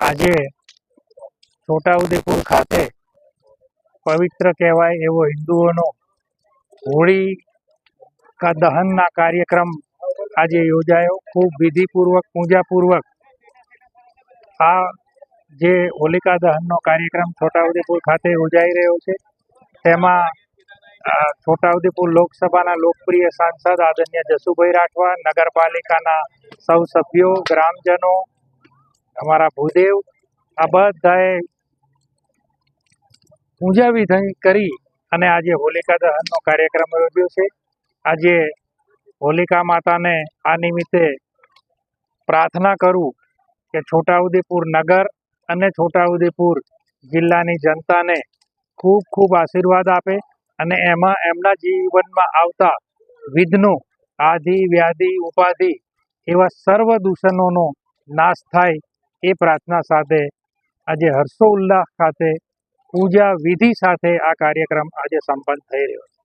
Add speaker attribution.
Speaker 1: આજે છોટાઉદેપુર ખાતે પવિત્ર કહેવાય એવો હિન્દુઓનો હોળી કા દહનના કાર્યક્રમ આજે યોજાયો। ખૂબ વિધિપૂર્વક પૂજાપૂર્વક આ જે હોલિકા દહનનો કાર્યક્રમ છોટાઉદેપુર ખાતે યોજાઈ રહ્યો છે તેમાં છોટાઉદેપુર લોકસભાના લોકપ્રિય સાંસદ આદરણીય જસુભાઈ રાઠવા, નગરપાલિકાના સૌ સભ્યો, ગ્રામજનો, અમારા ભૂદેવ આ બધાએ પૂજા વિધિ કરી અને આજે હોલિકા દહનનો કાર્યક્રમ યોજ્યો છે। આજે હોલિકા માતાને આ નિમિત્તે પ્રાર્થના કરું કે છોટાઉદેપુર નગર અને છોટાઉદેપુર જિલ્લાની જનતાને ખૂબ ખૂબ આશીર્વાદ આપે અને એમાં એમના જીવનમાં આવતા વિઘ્નો, આધિ, વ્યાધિ, ઉપાધિ એવા સર્વ દૂષણોનો નાશ થાય એ પ્રાર્થના સાથે આજે હર્ષોલ્લાસ સાથે પૂજા વિધિ સાથે આ કાર્યક્રમ આજે સંપન્ન થઈ રહ્યો છે।